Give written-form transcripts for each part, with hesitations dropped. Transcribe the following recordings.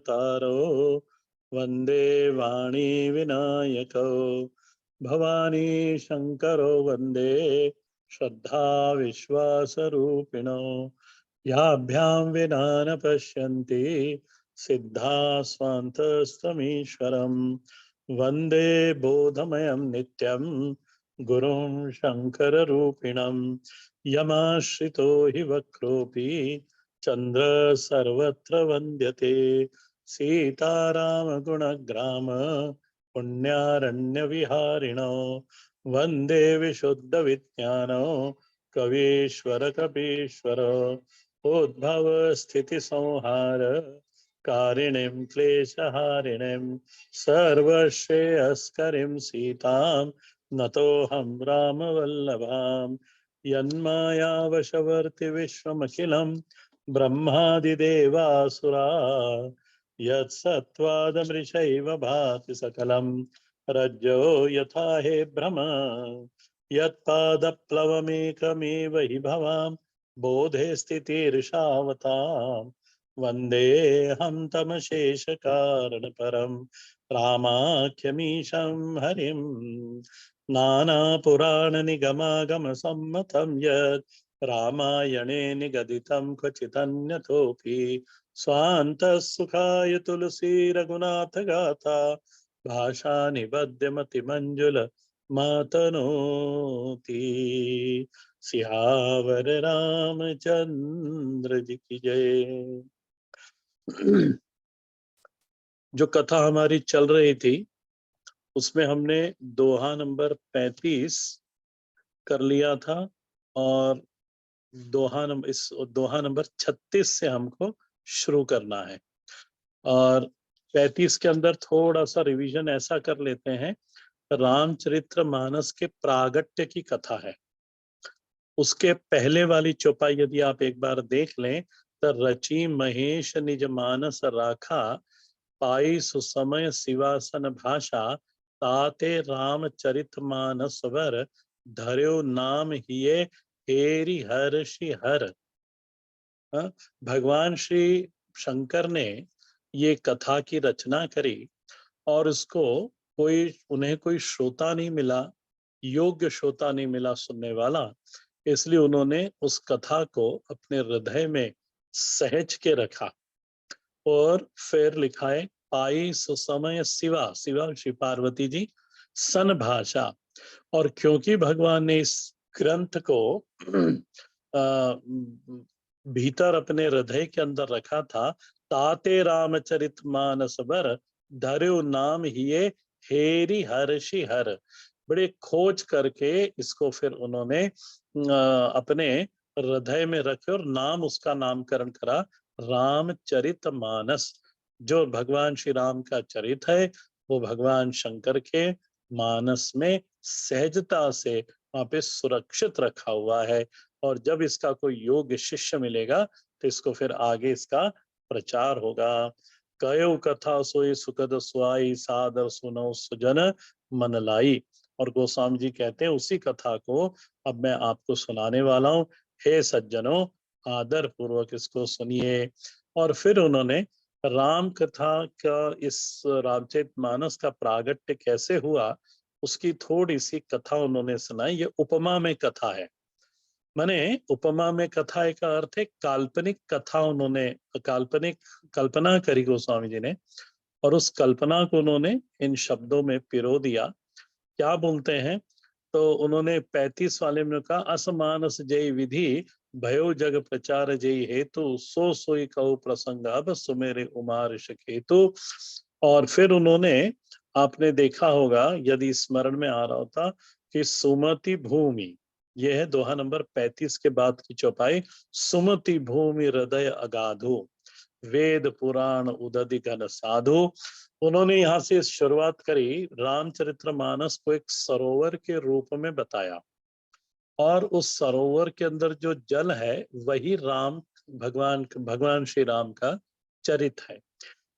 तारो वंदे वाणी विनायको भवानी शंकरो वंदे श्रद्धा विश्वास रूपिणो याभ्यां विना न पश्यन्ति सिद्धा स्वान्तस्तमीश्वरम् वंदे बोधमयं नित्यं गुरुं शंकररूपिणं यमाश्रितो हि वक्रोऽपि चंद्र सर्वत्र वन्द्यते सीतारामगुणग्राम पुण्यारण्यविहारिणो वन्दे विशुद्धविज्ञानो कवीश्वर कपीश्वर उद्भव स्थिति संहार कारिणीं क्लेशहारिणीं सर्वश्रेयस्करीं सीतां नतोऽहं रामवल्लभां यन्मायावशवर्ति विश्वमखिलं ब्रह्मादिदेवासुरा यत्सत्त्वादमृषैव भाति सकलं रज्जो यथा हे भ्रम यत्पादप्लवमेकमेव हि भवां बोधे स्थितिर्षावताम् वन्देऽहं तमशेषकारणपरं रामाख्यमीशं हरिं नानापुराणनिगमागमसम्मतं यत् रामायणे निगदितं क्वचिदन्यतोऽपि स्वान्तः तुलसी रघुनाथगाथा भाषा निबध्य मतिमञ्जुल मातनोति सियावर रामचंद्र जी की जय। जो कथा हमारी चल रही थी उसमें हमने दोहा नंबर 35 कर लिया था और इस दोहा नंबर 36 से हमको शुरू करना है और 35 के अंदर थोड़ा सा रिवीजन ऐसा कर लेते हैं। रामचरित्र मानस के प्रागट्य की कथा है। उसके पहले वाली चौपाई यदि आप एक बार देख लें तो रची महेश निज मानस राखा पाई सुसमय शिवासन भाषा ताते रामचरित मानस वर धर्यो नाम हिये हेरि हर्षि हर। भगवान श्री शंकर ने ये कथा की रचना करी और उसको उन्हें कोई श्रोता नहीं मिला, योग्य श्रोता नहीं मिला सुनने वाला, इसलिए उन्होंने उस कथा को अपने हृदय में सहज के रखा और फिर लिखा है पाई सुसमय शिवा श्री पार्वती जी सन भाषा। और क्योंकि भगवान ने इस ग्रंथ को भीतर अपने हृदय के अंदर रखा था, ताते रामचरित मानस बर धर्यो नाम हिये हेरि हर्षि हर। बड़े खोज करके इसको फिर उन्होंने अपने हृदय में रखे और उसका नामकरण करा रामचरित मानस। जो भगवान श्री राम का चरित है वो भगवान शंकर के मानस में सहजता से वहां पे सुरक्षित रखा हुआ है और जब इसका कोई योग्य शिष्य मिलेगा तो इसको फिर आगे इसका प्रचार होगा। कयो कथा सोई सुखद सुआई सादर सुनो सुजन मन लाई। और गोस्वामी जी कहते हैं उसी कथा को अब मैं आपको सुनाने वाला हूँ। हे सज्जनों आदर पूर्वक इसको सुनिए। और फिर उन्होंने राम कथा का इस रामचरित मानस का प्रागट्य कैसे हुआ उसकी थोड़ी सी कथा उन्होंने सुनाई। ये उपमा में कथा है। माने उपमा में कथा का अर्थ है काल्पनिक कथा। उन्होंने काल्पनिक कल्पना करी गोस्वामी जी ने और उस कल्पना को उन्होंने इन शब्दों में पिरो दिया। क्या बोलते हैं तो उन्होंने 35 वाले में कहा असमानस जय विधि भयो जग प्रचार जय हेतु सो सोई कहो प्रसंग अब सुमेरे उमार हेतु। और फिर उन्होंने आपने देखा होगा यदि स्मरण में आ रहा होता कि सुमति भूमि, यह है दोहा नंबर 35 के बाद की चौपाई। सुमति भूमि हृदय अगाधो वेद पुराण उदधि घन साधु। उन्होंने यहाँ से शुरुआत करी, रामचरितमानस को एक सरोवर के रूप में बताया और उस सरोवर के अंदर जो जल है वही भगवान श्री राम का चरित है।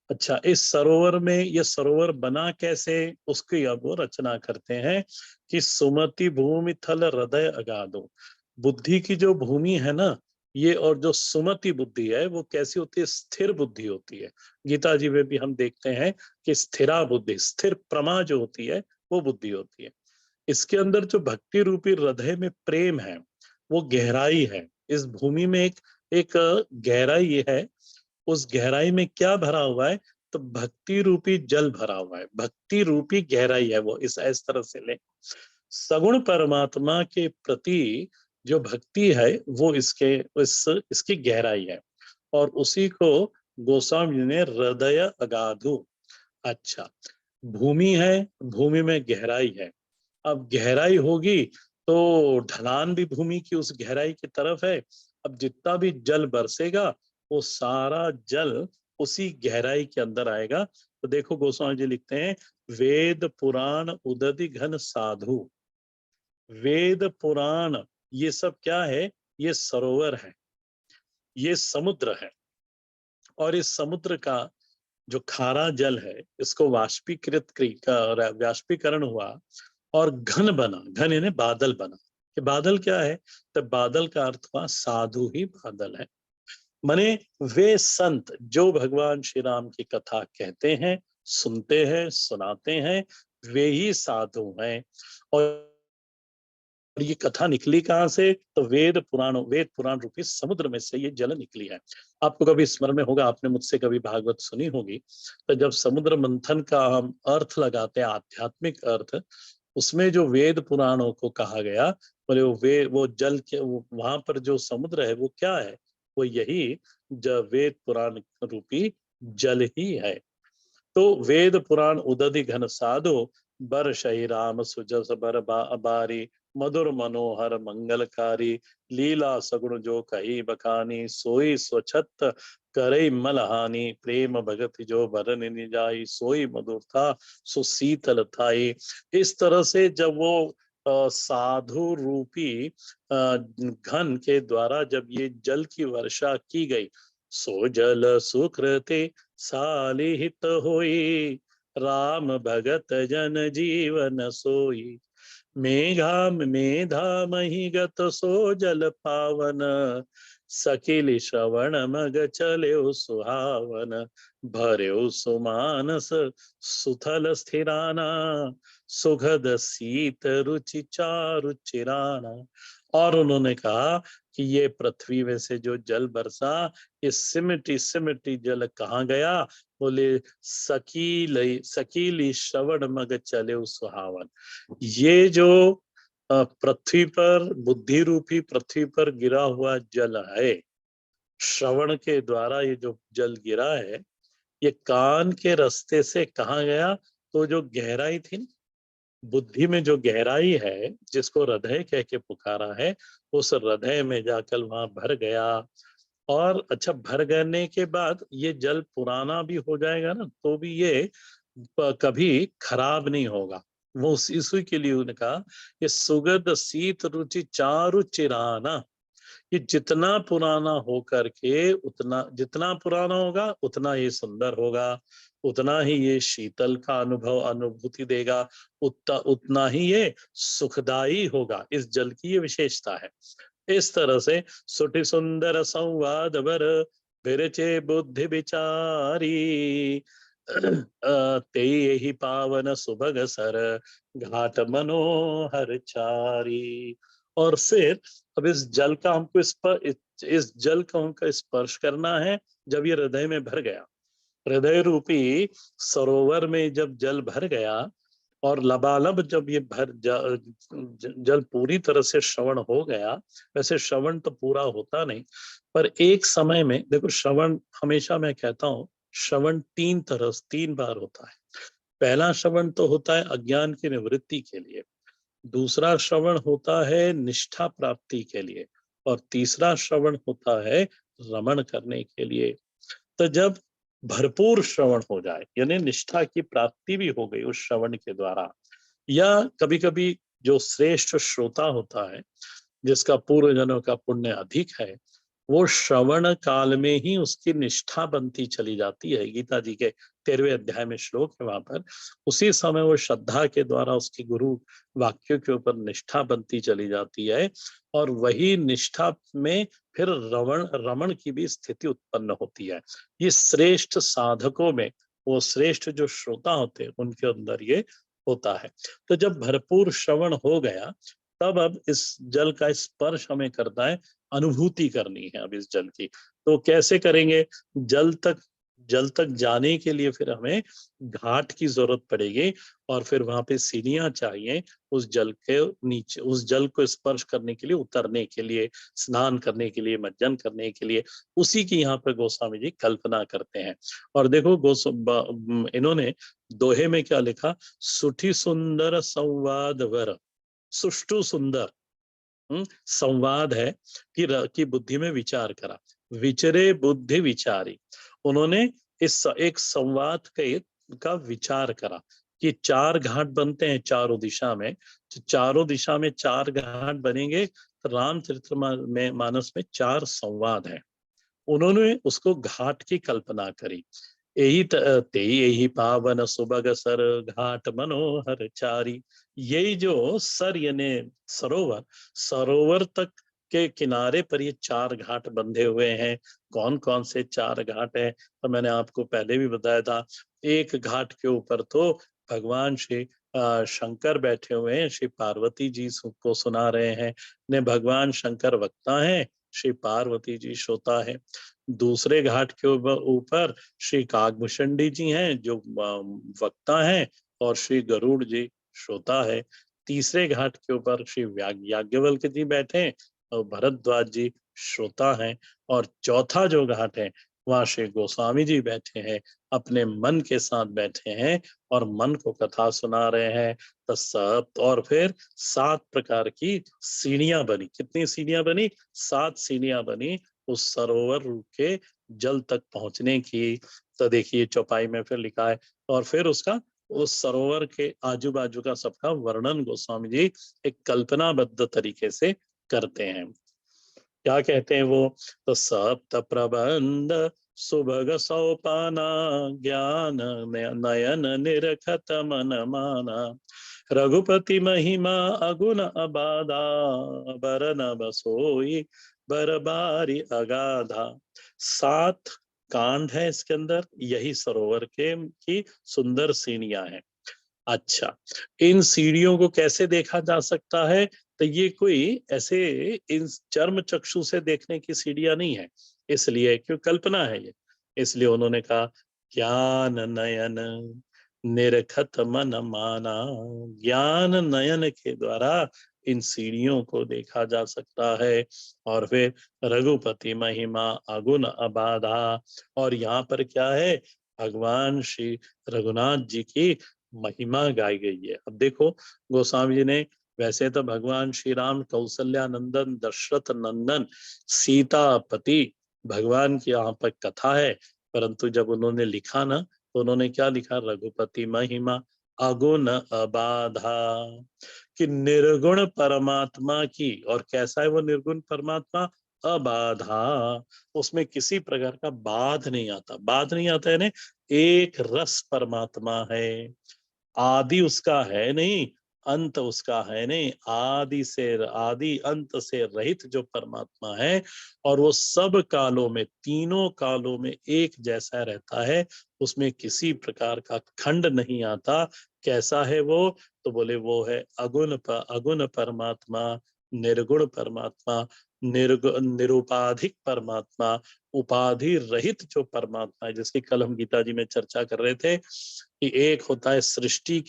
अच्छा, इस सरोवर में ये सरोवर बना कैसे उसकी अब वो रचना करते हैं कि सुमति भूमि थल हृदय अगाधो। बुद्धि की जो भूमि है ना ये और जो सुमति बुद्धि है वो कैसी होती है, स्थिर बुद्धि होती है। गीता जी में भी हम देखते हैं कि स्थिरा बुद्धि, स्थिर प्रमा जो होती है वो बुद्धि होती है। इसके अंदर जो भक्ति रूपी हृदय में प्रेम है, वो गहराई है। इस भूमि में एक एक गहराई है। उस गहराई में क्या भरा हुआ है, तो भक्ति रूपी जल भरा हुआ है, भक्ति रूपी गहराई है वो, इस तरह से ले। सगुण परमात्मा के प्रति जो भक्ति है वो इसकी गहराई है, और उसी को गोस्वामी जी ने हृदय अगाधु। अच्छा, भूमि है, भूमि में गहराई है। अब गहराई होगी तो ढलान भी भूमि की उस गहराई की तरफ है। अब जितना भी जल बरसेगा वो सारा जल उसी गहराई के अंदर आएगा। तो देखो गोस्वामी जी लिखते हैं, वेद पुराण उदधि घन साधु। वेद पुराण ये सब क्या है, ये सरोवर है, ये समुद्र है। और इस समुद्र का जो खारा जल है, इसको वाष्पीकरण हुआ और घन बना। घन यानी बादल बना। कि बादल क्या है, तो बादल का अर्थ हुआ साधु ही बादल है। माने वे संत जो भगवान श्री राम की कथा कहते हैं, सुनते हैं, सुनाते हैं, वे ही साधु हैं। और ये कथा निकली कहाँ से, तो वेद पुराण रूपी समुद्र में से ये जल निकली है। आपको कभी स्मरण में होगा, आपने मुझसे कभी भागवत सुनी होगी, तो जब समुद्र मंथन का हम अर्थ लगाते हैं, आध्यात्मिक अर्थ, उसमें जो वेद पुराणों को कहा गया, बोले वो जल के वहां पर जो समुद्र है वो क्या है, वो यही वेद पुराण रूपी जल ही है। तो वेद पुराण उदधि घन साधो, बर शही राम सुजस बारी, मधुर मनोहर मंगलकारी, लीला सगुण जो कही बखानी, सोई स्वच्छत करई मलहानी, प्रेम भगत जो भरन निजाई, सोई मधुर था सुशीतल थाई। इस तरह से जब वो साधु रूपी घन के द्वारा जब ये जल की वर्षा की गई, सो जल सुकृते सालिहित होई, राम भगत जन जीवन सोई, मेधा मही गत सो जल पावन, सकिल श्रवण मग चल्यो सुहावन, भर्यो सुमानस सुथल स्थिराना, सुखद शीत रुचि चारु चिराना। और उन्होंने कहा कि ये पृथ्वी में से जो जल बरसा, ये सिमटी सिमटी जल कहाँ गया, बोले सकीली श्रवण मग चले सुहावन। ये जो पृथ्वी पर, बुद्धि रूपी पृथ्वी पर गिरा हुआ जल है, श्रवण के द्वारा ये जो जल गिरा है, ये कान के रास्ते से कहाँ गया, तो जो गहराई थी ना, बुद्धि में जो गहराई है, जिसको हृदय कह के पुकारा है, उस हृदय में जाकर वहां भर गया। और अच्छा, भर गने के बाद ये जल पुराना भी हो जाएगा ना, तो भी ये कभी खराब नहीं होगा। वो इसी के लिए उन्होंने कहा, ये सुगंध शीत रुचि चारु चिराना। ये जितना पुराना हो करके, उतना जितना पुराना होगा उतना ये सुंदर होगा, उतना ही ये शीतल का अनुभूति देगा, उतना ही ये सुखदाई होगा। इस जल की ये विशेषता है। इस तरह से सुटि सुंदर संवाद बर, बिरचे बुद्धि विचारी, ते ही पावन सुभग सर, घाट मनोहर चारी। और फिर अब इस जल का हमको इस जल का हमको स्पर्श करना है। जब ये हृदय में भर गया, हृदय रूपी सरोवर में जब जल भर गया, और लबालब जब ये जल पूरी तरह से श्रवण हो गया। वैसे श्रवण तो पूरा होता नहीं, पर एक समय में देखो, श्रवण हमेशा मैं कहता हूँ, श्रवण तीन बार होता है। पहला श्रवण तो होता है अज्ञान की निवृत्ति के लिए, दूसरा श्रवण होता है निष्ठा प्राप्ति के लिए, और तीसरा श्रवण होता है रमण करने के लिए। तो जब भरपूर श्रवण हो जाए, यानी निष्ठा की प्राप्ति भी हो गई उस श्रवण के द्वारा, या कभी कभी जो श्रेष्ठ श्रोता होता है, जिसका पूर्व जन्मों का पुण्य अधिक है, वो श्रवण काल में ही उसकी निष्ठा बनती चली जाती है। गीता जी के 13वें अध्याय में श्लोक है वहां पर, उसी समय वो श्रद्धा के द्वारा उसके गुरु वाक्यों के ऊपर निष्ठा बनती चली जाती है, और वही निष्ठा में फिर रमण की भी स्थिति उत्पन्न होती है। ये श्रेष्ठ साधकों में, वो श्रेष्ठ जो श्रोता होते हैं उनके अंदर ये होता है। तो जब भरपूर श्रवण हो गया, तब अब इस जल का स्पर्श हमें करना है, अनुभूति करनी है अब इस जल की। तो कैसे करेंगे? जल तक जाने के लिए फिर हमें घाट की जरूरत पड़ेगी, और फिर वहां पे सीढ़ियां चाहिए उस जल के नीचे, उस जल को स्पर्श करने के लिए, उतरने के लिए, स्नान करने के लिए, मज्जन करने के लिए। उसी की यहाँ पे गोस्वामी जी कल्पना करते हैं। और देखो इन्होंने दोहे में क्या लिखा? सुठी सुंदर संवाद वर, सुष्टु सुंदर संवाद है कि बुद्धि में विचार करा, विचरे बुद्धि विचारी। उन्होंने इस एक संवाद का विचार करा कि चार घाट बनते हैं चारों दिशा में, तो चारों दिशा में चार घाट बनेंगे, तो रामचरित्र में मानस में चार संवाद हैं। उन्होंने उसको घाट की कल्पना करी। यही ते यही पावन सुबग सर, घाट मनोहर चारी। यही जो सर यानी सरोवर, सरोवर तक के किनारे पर ये चार घाट बंधे हुए हैं। कौन कौन से चार घाट हैं? तो मैंने आपको पहले भी बताया था। एक घाट के ऊपर तो भगवान श्री शंकर बैठे हुए हैं, श्री पार्वती जी को सुना रहे हैं। ने भगवान शंकर वक्ता हैं, श्री पार्वती जी श्रोता है। दूसरे घाट के ऊपर श्री कागभूषणी जी हैं जो वक्ता हैं, और श्री गरुड़ जी श्रोता है। तीसरे घाट के ऊपर श्री याज्ञवल्क्य जी बैठे हैं, और भरद्वाज जी श्रोता हैं। और चौथा जो घाट है, वहां श्री गोस्वामी जी बैठे हैं, अपने मन के साथ बैठे हैं और मन को कथा सुना रहे हैं। तो सब, और फिर 7 प्रकार की सीढ़ियां बनी। कितनी सीढ़ियां बनी? 7 सीढ़ियां बनी उस सरोवर के जल तक पहुंचने की। तो देखिए चौपाई में फिर लिखा है, और फिर उसका, उस सरोवर के आजू बाजू का सबका वर्णन गोस्वामी जी एक कल्पनाबद्ध तरीके से करते हैं। क्या कहते हैं वो? तो सप्त प्रबंध सुभग सोपाना, ज्ञान नयन निरखत मन माना, रघुपति महिमा अगुण अबाधा, बरन बसोई बरबारी अगाधा। 7 कांड है इसके अंदर, यही सरोवर के की सुंदर सीढ़ियां हैं। अच्छा, इन सीढ़ियों को कैसे देखा जा सकता है? तो ये कोई ऐसे इन चर्म चक्षु से देखने की सीढ़ियां नहीं है, इसलिए क्यों कल्पना है ये। इसलिए उन्होंने कहा ज्ञान नयन निरखत मन माना। ज्ञान नयन के द्वारा इन सीढ़ियों को देखा जा सकता है। और फिर रघुपति महिमा अगुण अबाधा, और यहाँ पर क्या है? भगवान श्री रघुनाथ जी की महिमा गाई गई है। अब देखो गोस्वामी जी ने, वैसे तो भगवान श्री राम कौशल्या नंदन, दशरथ नंदन, सीतापति भगवान की यहाँ पर कथा है, परंतु जब उन्होंने लिखा ना, तो उन्होंने क्या लिखा? रघुपति महिमा अगुण अबाधा, कि निर्गुण परमात्मा की, और कैसा है वो निर्गुण परमात्मा? अबाधा, उसमें किसी प्रकार का बाध नहीं आता। बाध नहीं आता यानी एक रस परमात्मा है, आदि उसका है नहीं, अंत उसका है नहीं, आदि अंत से रहित जो परमात्मा है, और वो सब कालों में, तीनों कालों में एक जैसा रहता है, उसमें किसी प्रकार का खंड नहीं आता। कैसा है वो? तो बोले वो है अगुण परमात्मा, निर्गुण परमात्मा, निरुपाधिक परमात्मा, उपाधि रहित जो परमात्मा है, जिसकी कल हम गीता जी में चर्चा कर रहे थे कि एक होता है सृष्टि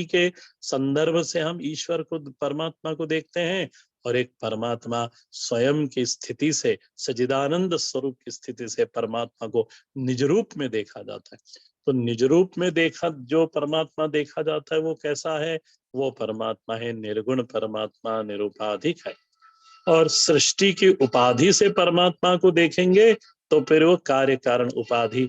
के संदर्भ से हम ईश्वर को, परमात्मा को देखते हैं, और एक परमात्मा स्वयं की स्थिति से, सच्चिदानंद स्वरूप की स्थिति से परमात्मा को निज रूप में देखा जाता है। तो निज रूप में देखा, जो परमात्मा देखा जाता है वो कैसा है? वो परमात्मा है निर्गुण परमात्मा, निरुपाधिक है। और सृष्टि की उपाधि से परमात्मा को देखेंगे तो फिर वो कार्य कारण उपाधि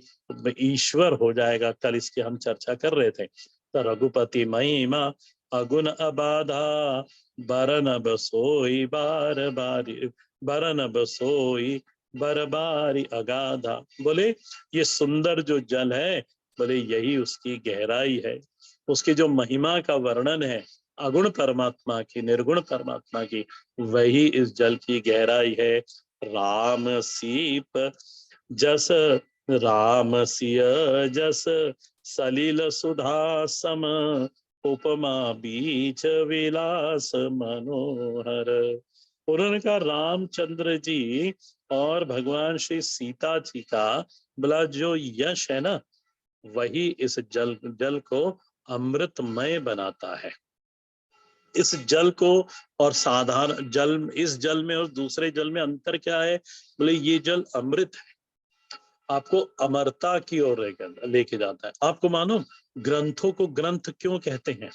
ईश्वर हो जाएगा। कल इसकी हम चर्चा कर रहे थे। तो रघुपति महिमा अगुण अबाधा, बरन बसोई बार बारी, बरन बसोई बरबारी अगाधा। बोले ये सुंदर जो जल है, बोले यही उसकी गहराई है, उसकी जो महिमा का वर्णन है अगुण परमात्मा की, निर्गुण परमात्मा की, वही इस जल की गहराई है। राम सीप जस राम सिय जस सलिल सुधा सम, उपमा बीच विलास मनोहर। उन्होंने कहा रामचंद्र जी और भगवान श्री सीता जी का बोला जो यश है ना, वही इस जल जल को अमृतमय बनाता है। इस जल को और साधारण जल, इस जल में और दूसरे जल में अंतर क्या है? बोले ये जल अमृत है, आपको अमरता की ओर लेके जाता है। आपको मालूम ग्रंथों को ग्रंथ क्यों कहते हैं?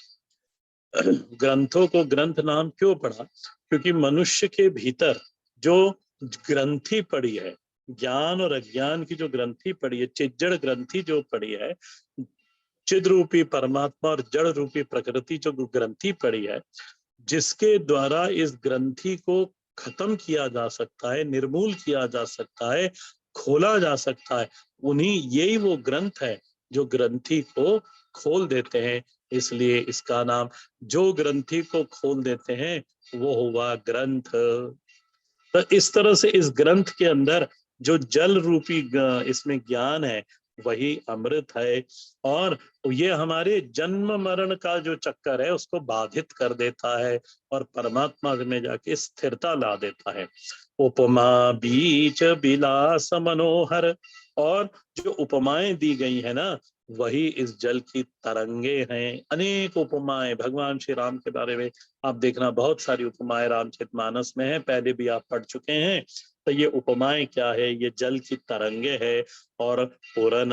ग्रंथों को ग्रंथ नाम क्यों पड़ा? क्योंकि मनुष्य के भीतर जो ग्रंथि पड़ी है, ज्ञान और अज्ञान की जो ग्रंथि पड़ी है, चिज्जड़ ग्रंथि जो पड़ी है, चिद रूपी परमात्मा और जड़ रूपी प्रकृति जो ग्रंथि पड़ी है, जिसके द्वारा इस ग्रंथि को खत्म किया जा सकता है, निर्मूल किया जा सकता है, खोला जा सकता है, उन्हीं यही वो ग्रंथ है जो ग्रंथि को खोल देते हैं। इसलिए इसका नाम, जो ग्रंथि को खोल देते हैं वो हुआ ग्रंथ। तो इस तरह से इस ग्रंथ के अंदर जो जल रूपी इसमें ज्ञान है वही अमृत है, और ये हमारे जन्म मरण का जो चक्कर है उसको बाधित कर देता है और परमात्मा में जाके स्थिरता ला देता है। उपमा बीच बिलास मनोहर, और जो उपमाएं दी गई है ना, वही इस जल की तरंगे हैं। अनेक उपमाएं भगवान श्री राम के बारे में आप देखना, बहुत सारी उपमाएं रामचरितमानस में है, पहले भी आप पढ़ चुके हैं। तो ये उपमाएं क्या है? ये जल की तरंगे है। और पुरन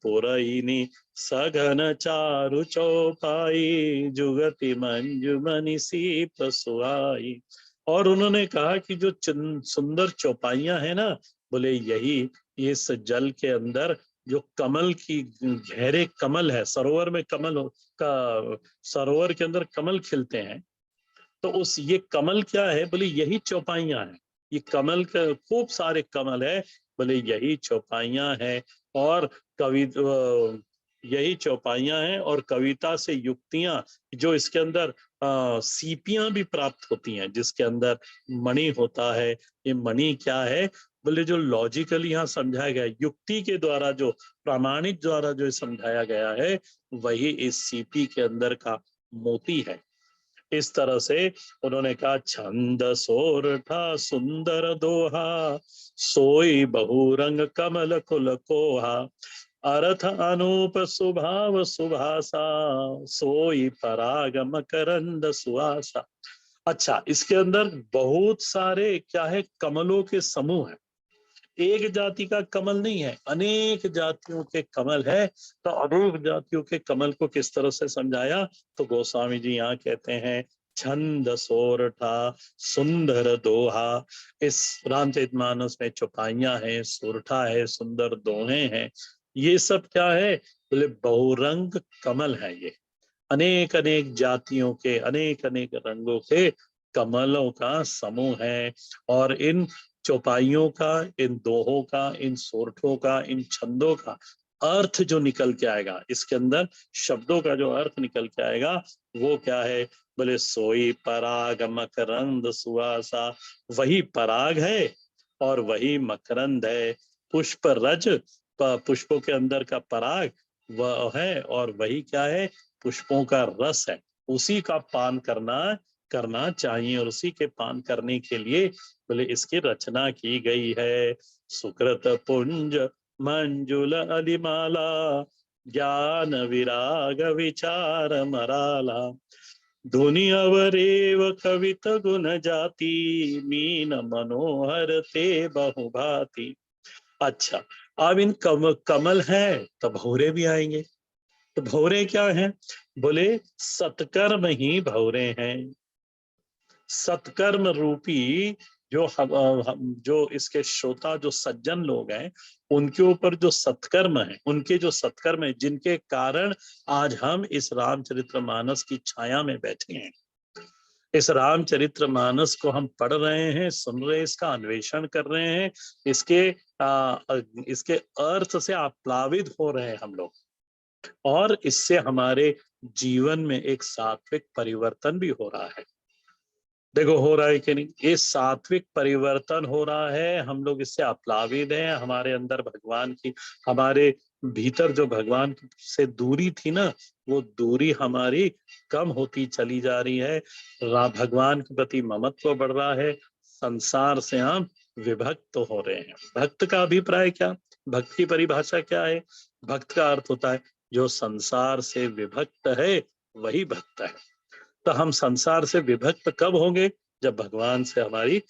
पुरईनी सघन चारु चौपाई, जुगति मंजुमनि सी सुहाई। और उन्होंने कहा कि जो सुंदर चौपाइयां है ना, बोले यही इस जल के अंदर जो कमल की गहरे कमल है, सरोवर में कमल का, सरोवर के अंदर कमल खिलते हैं, तो उस ये कमल क्या है? बोले यही चौपाइयां हैं। ये कमल का खूब सारे कमल है, बोले यही चौपाइयां हैं। और कवि यही चौपाइयां हैं और कविता से युक्तियां, जो इसके अंदर सीपियां भी प्राप्त होती हैं, जिसके अंदर मणि होता है। ये मणि क्या है? बोले जो लॉजिकली यहाँ समझाया गया, युक्ति के द्वारा जो प्रामाणिक द्वारा जो समझाया गया है, वही इस सीपी के अंदर का मोती है। इस तरह से उन्होंने कहा छंद सोरठा सुंदर दोहा, सोई बहुरंग कमल कुल कोहा, अर्थ अनूप सुभाव सुभाषा, सोई पराग मकरंद सुहासा। अच्छा, इसके अंदर बहुत सारे क्या है? कमलों के समूह है। एक जाति का कमल नहीं है, अनेक जातियों के कमल है। तो अनेक जातियों के कमल को किस तरह से समझाया? तो गोस्वामी जी यहाँ कहते हैं छंद सोरठा सुंदर दोहा। इस रामचरितमानस में चौपाइयां हैं, सोरठा है, सुंदर दोहे हैं। ये सब क्या है? बोले बहुरंग कमल है ये, अनेक अनेक जातियों के, अनेक अनेक रंगों के कमलों का समूह है। और इन चौपाइयों का, इन दोहों का, इन सोरठों का, इन छंदों का अर्थ जो निकल के आएगा, इसके अंदर शब्दों का जो अर्थ निकल के आएगा वो क्या है? बोले सोई पराग मकरंद सुहासा। वही पराग है और वही मकरंद है। पुष्प रज, पुष्पों के अंदर का पराग वह है, और वही क्या है? पुष्पों का रस है। उसी का पान करना चाहिए, और उसी के पान करने के लिए बोले इसकी रचना की गई है। सुकृत पुंज मंजुल अलिमाला, ज्ञान विराग विचार मराला, धुनि अवरेव कवित गुण जाति, मीन मनोहर ते बहुभाति। अच्छा, अब इन कमल है तो भौरे भी आएंगे। तो भौरे क्या हैं? बोले सत्कर्म ही भौरे हैं। सत्कर्म रूपी जो जो इसके श्रोता, जो सज्जन लोग हैं, उनके ऊपर जो सत्कर्म है, उनके जो सत्कर्म है, जिनके कारण आज हम इस रामचरितमानस की छाया में बैठे हैं, इस रामचरितमानस को हम पढ़ रहे हैं, सुन रहे हैं, इसका अन्वेषण कर रहे हैं, इसके इसके अर्थ से आप्लावित हो रहे हैं हम लोग, और इससे हमारे जीवन में एक सात्विक परिवर्तन भी हो रहा है। देखो हो रहा है कि नहीं, ये सात्विक परिवर्तन हो रहा है, हम लोग इससे आप्लावित हैं, हमारे अंदर भगवान की, हमारे भीतर जो भगवान से दूरी थी ना, वो दूरी हमारी कम होती चली जा रही है, भगवान के प्रति ममत्व बढ़ रहा है, संसार से हम विभक्त हो रहे हैं। भक्त का अभिप्राय क्या, भक्त की परिभाषा क्या है? भक्त का अर्थ होता है जो संसार से विभक्त है, वही भक्त है। तो हम संसार से विभक्त कब होंगे? जब भगवान से हमारी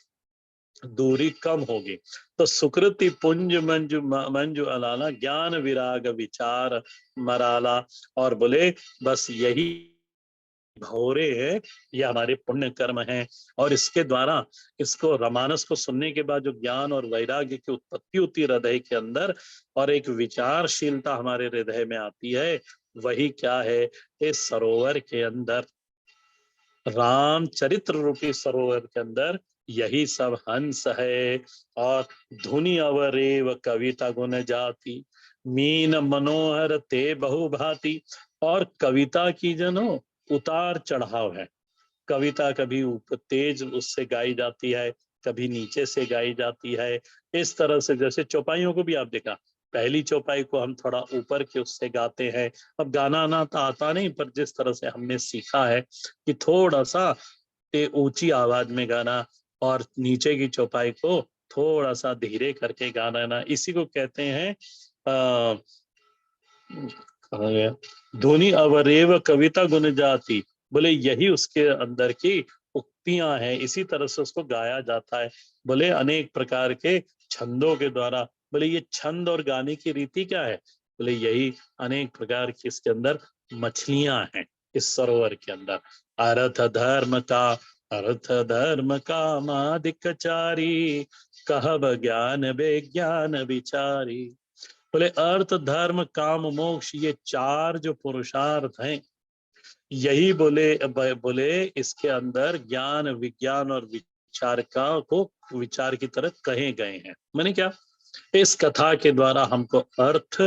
दूरी कम होगी। तो सुकृति पुंज मंजु मंजु अलाला, ज्ञान विराग विचार मराला, और बोले बस यही भौरे है, ये हमारे पुण्य कर्म हैं, और इसके द्वारा, इसको रामानस को सुनने के बाद जो ज्ञान और वैराग्य की उत्पत्ति होती है हृदय के अंदर, और एक विचारशीलता हमारे हृदय में आती है, वही क्या है? इस सरोवर के अंदर, रामचरित्र रूपी सरोवर के अंदर यही सब हंस है। और धुनि अवरेव कविता गुण जाति, मीन मनोहर ते बहुभांति। और कविता की जनो उतार चढ़ाव है, कविता कभी ऊपर तेज उससे गाई जाती है, कभी नीचे से गाई जाती है। इस तरह से जैसे चौपाइयों को भी आप देखा, पहली चौपाई को हम थोड़ा ऊपर के उससे गाते हैं। अब गाना आना तो आता नहीं, पर जिस तरह से हमने सीखा है कि थोड़ा सा ऊंची आवाज में गाना, और नीचे की चौपाई को थोड़ा सा धीरे करके गाना ना, इसी को कहते हैं आ, कहा गया, धुनि अवरेव कविता गुण जाति। बोले यही उसके अंदर की उक्तियां हैं, इसी तरह से उसको गाया जाता है। बोले अनेक प्रकार के छंदों के द्वारा। बोले ये छंद और गाने की रीति क्या है? बोले यही अनेक प्रकार की इसके अंदर मछलियां हैं इस सरोवर के अंदर। अर्थ धर्म का, अर्थ धर्म का मादिकचारी, कहब ज्ञान विज्ञान विचारी। बोले अर्थ धर्म काम मोक्ष, ये चार जो पुरुषार्थ हैं, यही बोले इसके अंदर ज्ञान विज्ञान और विचार का को विचार की तरह कहे गए हैं। मैंने क्या, इस कथा के द्वारा हमको अर्थ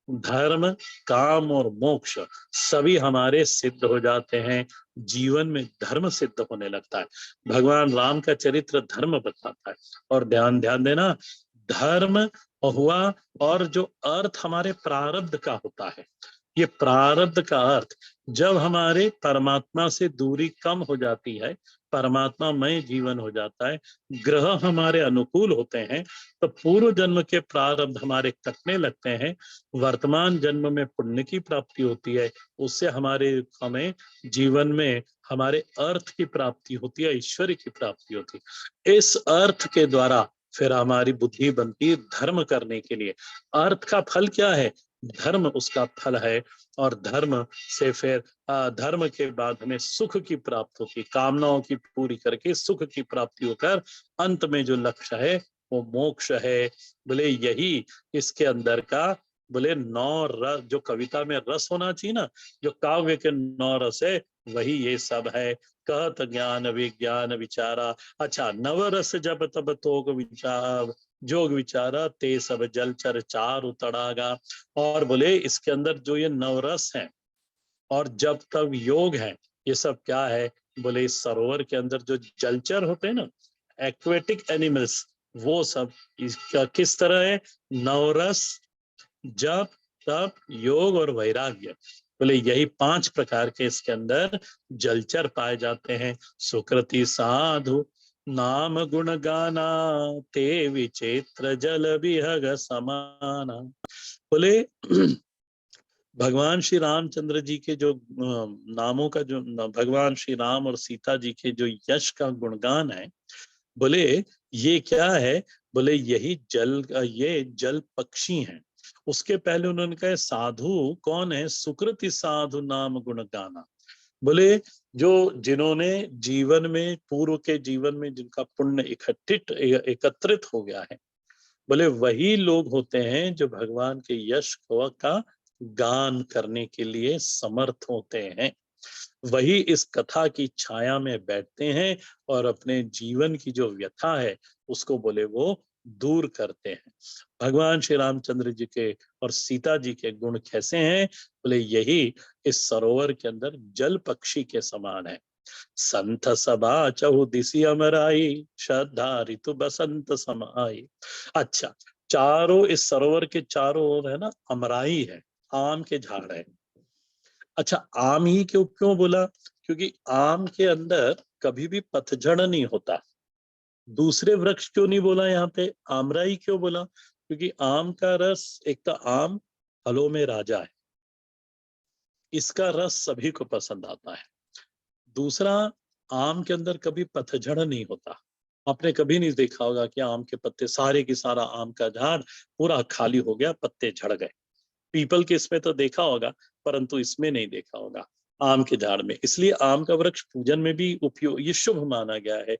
धर्म काम और मोक्ष सभी हमारे सिद्ध हो जाते हैं, जीवन में धर्म सिद्ध होने लगता है। भगवान राम का चरित्र धर्म बताता है। और ध्यान ध्यान देना, धर्म हुआ, और जो अर्थ हमारे प्रारब्ध का होता है, ये प्रारब्ध का अर्थ जब हमारे परमात्मा से दूरी कम हो जाती है, परमात्मा मय जीवन हो जाता है, ग्रह हमारे अनुकूल होते हैं, तो पूर्व जन्म के प्रारब्ध हमारे कटने लगते हैं, वर्तमान जन्म में पुण्य की प्राप्ति होती है, उससे हमें जीवन में हमारे अर्थ की प्राप्ति होती है, ईश्वर की प्राप्ति होती है। इस अर्थ के द्वारा फिर हमारी बुद्धि बनती है धर्म करने के लिए। अर्थ का फल क्या है? धर्म उसका फल है। और धर्म से फिर धर्म के बाद हमें सुख की प्राप्ति होती, कामनाओं की पूरी करके सुख की प्राप्ति होकर अंत में जो लक्ष्य है वो मोक्ष है। बोले यही इसके अंदर का, बोले नौ रस, जो कविता में रस होना चाहिए ना, जो काव्य के नौ रस है, वही ये सब है। कहत ज्ञान विज्ञान विचारा, अच्छा नवरस जब तब तोग विचार, जोग विचारा ते सब जलचर चार उतड़ागा। और बोले इसके अंदर जो ये नवरस हैं और जब तब योग है, ये सब क्या है? बोले इस सरोवर के अंदर जो जलचर होते हैं ना, एक्वेटिक एनिमल्स, वो सब इसका किस तरह है? नवरस, जप, तप, योग और वैराग्य। बोले यही पांच प्रकार के इसके अंदर जलचर पाए जाते हैं। सुकृति साधु नाम गुण गाना, ते विचित्र जल विहग समाना। बोले भगवान श्री रामचंद्र जी के जो नामों का, जो भगवान श्री राम और सीता जी के जो यश का गुणगान है, बोले ये क्या है? बोले यही ये जल पक्षी हैं। उसके पहले उन्होंने कहा साधु कौन है? सुकृति साधु नाम गुण गाना। बोले जो जिन्होंने जीवन में, पूर्व के जीवन में जिनका पुण्य एकत्रित हो गया है, बोले वही लोग होते हैं जो भगवान के यश का गान करने के लिए समर्थ होते हैं। वही इस कथा की छाया में बैठते हैं और अपने जीवन की जो व्यथा है उसको बोले वो दूर करते हैं। भगवान श्री रामचंद्र जी के और सीता जी के गुण कैसे हैं? बोले यही इस सरोवर के अंदर जल पक्षी के समान है। संत सभा चहु दिसी अमराई, श्रद्धा ऋतु बसंत समाई। अच्छा, चारों इस सरोवर के चारों ओर है ना अमराई है, आम के झाड़ है। अच्छा, आम ही क्यों क्यों बोला? क्योंकि आम के अंदर कभी भी पतझड़ नहीं होता। दूसरे वृक्ष क्यों नहीं बोला यहाँ पे? आमराई क्यों बोला? क्योंकि आम का रस, एक तो आम फलों में राजा है, इसका रस सभी को पसंद आता है। दूसरा, आम के अंदर कभी पतझड़ नहीं होता। आपने कभी नहीं देखा होगा कि आम के पत्ते सारे की सारा आम का झाड़ पूरा खाली हो गया, पत्ते झड़ गए। पीपल के इसमें तो देखा होगा, परंतु इसमें नहीं देखा होगा, आम के झाड़ में। इसलिए आम का वृक्ष पूजन में भी उपयोग, ये शुभ माना गया है,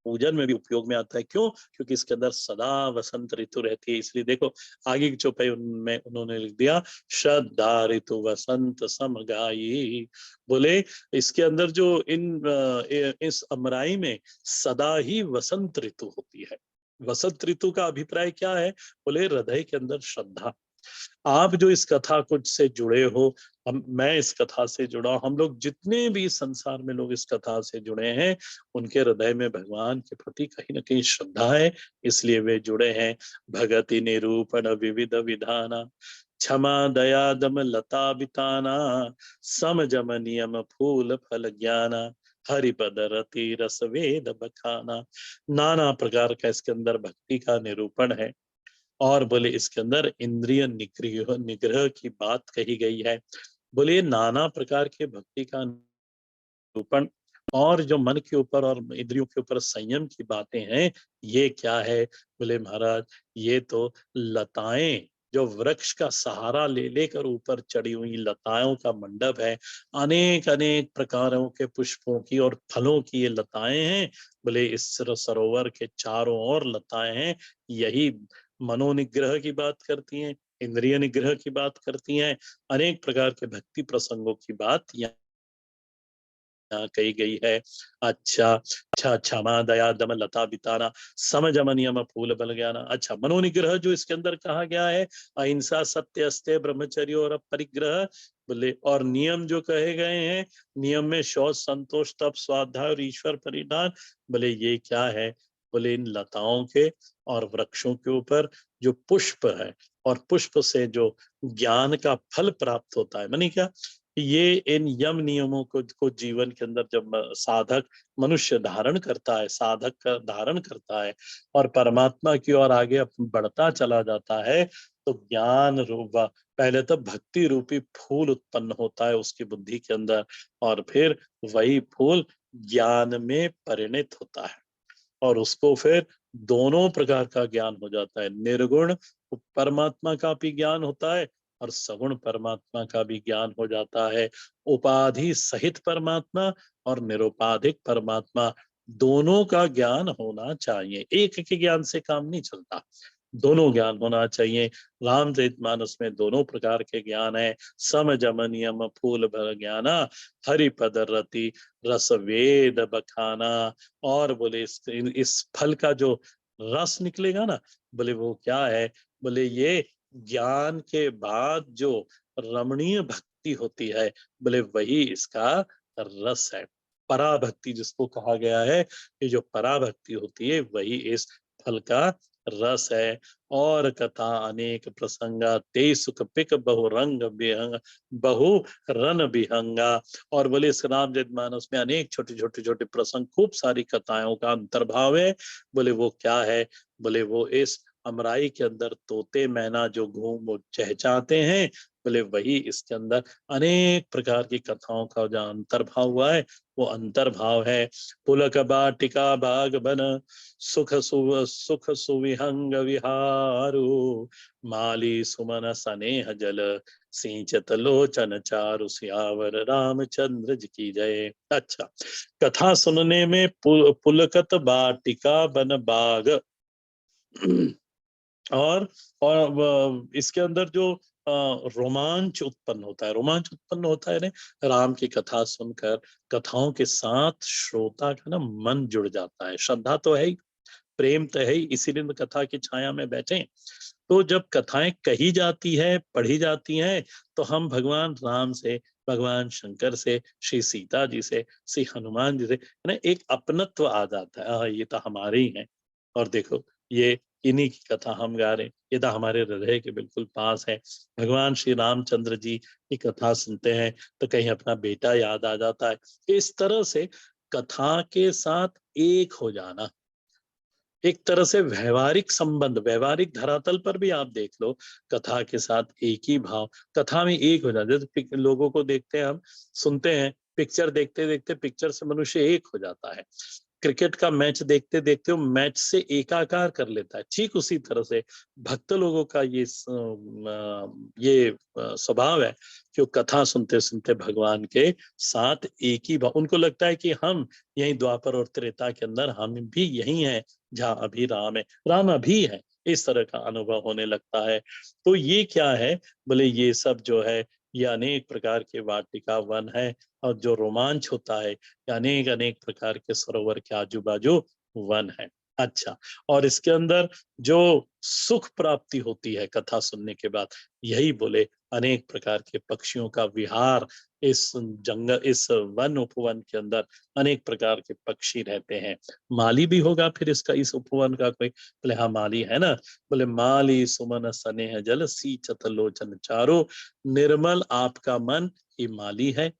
पूजन में भी उपयोग में आता है। क्यों? क्योंकि इसके अंदर सदा वसंत ऋतु रहती है। इसलिए देखो आगे की चौपाई उनमें उन्होंने लिख दिया, श्रद्धा ऋतु वसंत समगाई। बोले इसके अंदर जो इस अमराई में सदा ही वसंत ऋतु होती है। वसंत ऋतु का अभिप्राय क्या है? बोले हृदय के अंदर श्रद्धा। आप जो इस कथा कुछ से जुड़े हो, मैं इस कथा से जुड़ा हूं, हम लोग जितने भी संसार में लोग इस कथा से जुड़े हैं, उनके हृदय में भगवान के प्रति कहीं ना कहीं श्रद्धा है, इसलिए वे जुड़े हैं। भगति निरूपण विविध विधाना, क्षमा दया दम लता बिताना, सम जम नियम फूल फल ज्ञाना, हरिपद रति रस वेद बखाना। नाना प्रकार का इसके अंदर भक्ति का निरूपण है। और बोले इसके अंदर इंद्रिय निग्रह निग्रह की बात कही गई है। बोले नाना प्रकार के भक्ति का निरूपण और जो मन के ऊपर और इंद्रियों के ऊपर संयम की बातें हैं, ये क्या है? बोले महाराज ये तो लताएं, जो वृक्ष का सहारा ले लेकर ऊपर चढ़ी हुई लताओं का मंडप है, अनेक अनेक प्रकारों के पुष्पों की और फलों की ये लताएं हैं। बोले इस सरोवर के चारों ओर लताएं हैं, यही मनोनिग्रह की बात करती हैं, इंद्रिय निग्रह की बात करती हैं, अनेक प्रकार के भक्ति प्रसंगों की बात यहाँ कही गई है। अच्छा अच्छा, क्षमा दया दम लता बिताना, समझम नियम फूल बल ज्ञाना। अच्छा, मनोनिग्रह जो इसके अंदर कहा गया है, अहिंसा सत्य अस्त्य ब्रह्मचर्य और परिग्रह। बोले और नियम जो कहे गए हैं, नियम में शौच संतोष तप स्वाध्याय और ईश्वर परिधान। बोले ये क्या है? बोले इन लताओं के और वृक्षों के ऊपर जो पुष्प है, और पुष्प से जो ज्ञान का फल प्राप्त होता है, मानी क्या, ये इन यम नियमों को जीवन के अंदर जब साधक मनुष्य धारण करता है, साधक का धारण करता है और परमात्मा की ओर आगे बढ़ता चला जाता है, तो ज्ञान रूप पहले तो भक्ति रूपी फूल उत्पन्न होता है उसकी बुद्धि के अंदर, और फिर वही फूल ज्ञान में परिणत होता है, और उसको फिर दोनों प्रकार का ज्ञान हो जाता है। निर्गुण परमात्मा का भी ज्ञान होता है और सगुण परमात्मा का भी ज्ञान हो जाता है। उपाधि सहित परमात्मा और निरुपाधिक परमात्मा, दोनों का ज्ञान होना चाहिए। एक के ज्ञान से काम नहीं चलता, दोनों ज्ञान होना चाहिए। रामचरितमानस में दोनों प्रकार के ज्ञान है, सम जम नियम फूल भर ज्ञाना, हरिपद रति रस वेद बखाना। और बोले इस फल का जो रस निकलेगा ना, बोले वो क्या है? बोले ये ज्ञान के बाद जो रमणीय भक्ति होती है, बोले वही इसका रस है। पराभक्ति जिसको कहा गया है, ये जो पराभक्ति होती है वही इस फल का रस है। और कथा अनेक प्रसंगा, ते सुख पिक बहु रंग बिहंग, बहु रन बिहंगा। और बोले इस रामचरितमानस में अनेक छोटे छोटे छोटे प्रसंग, खूब सारी कथाओं का अंतर्भाव है। बोले वो क्या है? बोले वो इस अमराई के अंदर तोते मैना जो घूम चहचाते हैं, बोले वही इसके अंदर अनेक प्रकार की कथाओं का जो अंतर्भाव हुआ है, वो अंतर्भाव है। पुलक बाटिका बाग बन, सुख सुविहंग विहारू, माली सुमन सनेह जल, सिंचत लोचन चारु, सियावर रामचंद्र जी की जय। अच्छा, कथा सुनने में पुलकत बाटिका बन बाग, और इसके अंदर जो रोमांच उत्पन्न होता है। रोमांच उत्पन्न होता है ना राम की कथा सुनकर, कथाओं के साथ श्रोता का ना मन जुड़ जाता है। श्रद्धा तो है ही, प्रेम तो है ही, इसीलिए तो कथा की छाया में बैठे। तो जब कथाएं कही जाती है, पढ़ी जाती हैं, तो हम भगवान राम से, भगवान शंकर से, श्री सीता जी से, श्री हनुमान जी से है ना एक अपनत्व आ जाता है। ये तो हमारे ही हैं। और देखो, ये इन्हीं की कथा हम गा रहे हैं, ये तो हमारे हृदय के बिल्कुल पास है। भगवान श्री रामचंद्र जी की कथा सुनते हैं तो कहीं अपना बेटा याद आ जाता है। इस तरह से कथा के साथ एक हो जाना, एक तरह से व्यवहारिक संबंध, व्यवहारिक धरातल पर भी आप देख लो, कथा के साथ एक ही भाव, कथा में एक हो जाते। जैसे लोगों को देखते हैं हम, सुनते हैं, पिक्चर देखते देखते पिक्चर से मनुष्य एक हो जाता है। क्रिकेट का मैच देखते देखते वो मैच से एकाकार कर लेता है। ठीक उसी तरह से भक्त लोगों का ये स्वभाव है कि वो कथा सुनते सुनते भगवान के साथ एक ही भाव, उनको लगता है कि हम यही द्वापर और त्रेता के अंदर हम भी यही हैं जहाँ अभी राम है, राम अभी है, इस तरह का अनुभव होने लगता है। तो ये क्या है, बोले ये सब जो है ये अनेक प्रकार के वाटिका वन है, और जो रोमांच होता है अनेक अनेक प्रकार के सरोवर के आजू बाजू वन है। अच्छा, और इसके अंदर जो सुख प्राप्ति होती है कथा सुनने के बाद, यही बोले अनेक प्रकार के पक्षियों का विहार, इस जंगल, इस वन उपवन के अंदर अनेक प्रकार के पक्षी रहते हैं। माली भी होगा फिर इसका, इस उपवन का कोई? बोले हाँ माली है ना। बोले माली सुमन स्नेह जल सींचत लोचन चारो, निर्मल आपका मन ही माली है,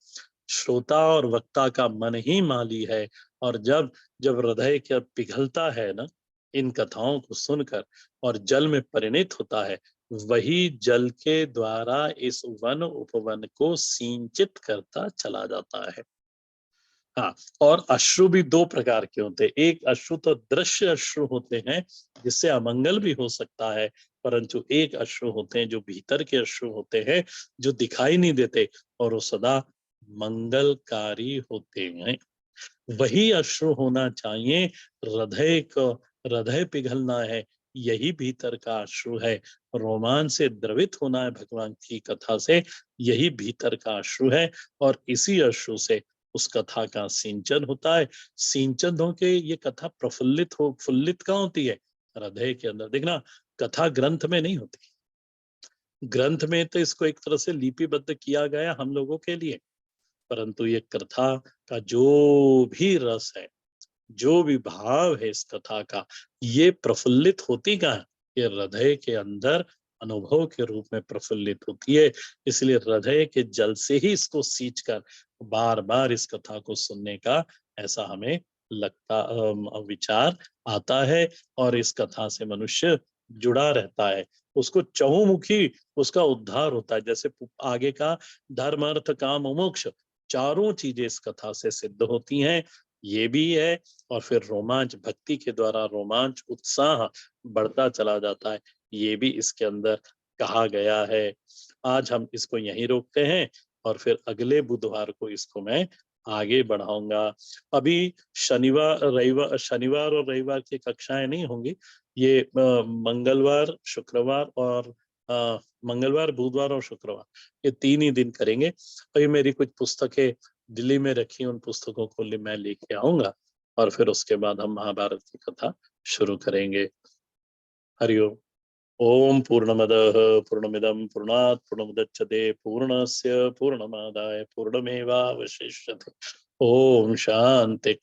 श्रोता और वक्ता का मन ही माली है। और जब जब हृदय क्या पिघलता है ना इन कथाओं को सुनकर और जल में परिणित होता है, वही जल के द्वारा इस वन उपवन को सिंचित करता चला जाता है। हाँ, और अश्रु भी दो प्रकार के होते हैं। एक अश्रु तो दृश्य अश्रु होते हैं, जिससे अमंगल भी हो सकता है, परंतु एक अश्रु होते हैं जो भीतर के अश्रु होते हैं, जो दिखाई नहीं देते और वो सदा मंगलकारी होते हैं। वही अश्रु होना चाहिए। हृदय को, हृदय पिघलना है, यही भीतर का अश्रु है। रोमांच से द्रवित होना है भगवान की कथा से, यही भीतर का अश्रु है। और इसी अश्रु से उस कथा का सिंचन होता है। सिंचन हो के ये कथा प्रफुल्लित हो, फुल्लित कहाँ होती है? हृदय के अंदर। देखना, कथा ग्रंथ में नहीं होती। ग्रंथ में तो इसको एक तरह से लिपिबद्ध किया गया हम लोगों के लिए, परंतु ये कथा का जो भी रस है, जो भी भाव है इस कथा का, ये प्रफुल्लित होती कहाँ है? ये हृदय के अंदर अनुभव के रूप में प्रफुल्लित होती है। इसलिए हृदय के जल से ही इसको सींच कर बार बार इस कथा को सुनने का ऐसा हमें लगता, विचार आता है। और इस कथा से मनुष्य जुड़ा रहता है, उसको चहुमुखी उसका उद्धार होता है। जैसे आगे का धर्म अर्थ काम मोक्ष, चारों चीजें इस कथा से सिद्ध होती हैं, ये भी है। और फिर रोमांच, भक्ति के द्वारा रोमांच, उत्साह बढ़ता चला जाता है, ये भी इसके अंदर कहा गया है। आज हम इसको यहीं रोकते हैं और फिर अगले बुधवार को इसको मैं आगे बढ़ाऊंगा। अभी शनिवार और रविवार की कक्षाएं नहीं होंगी। ये मंगलवार, शुक्रवार और मंगलवार, बुधवार और शुक्रवार, ये 3 ही दिन करेंगे। अभी मेरी कुछ पुस्तकें दिल्ली में रखी, उन पुस्तकों को मैं लेके आऊंगा और फिर उसके बाद हम महाभारत की कथा शुरू करेंगे। हरिओम। ओम पूर्णमदः पूर्णमिदं पूर्णात् पूर्णमुदच्यते पूर्णस्य पूर्णमादाय पूर्णमेवावशिष्यते। ओम शांति।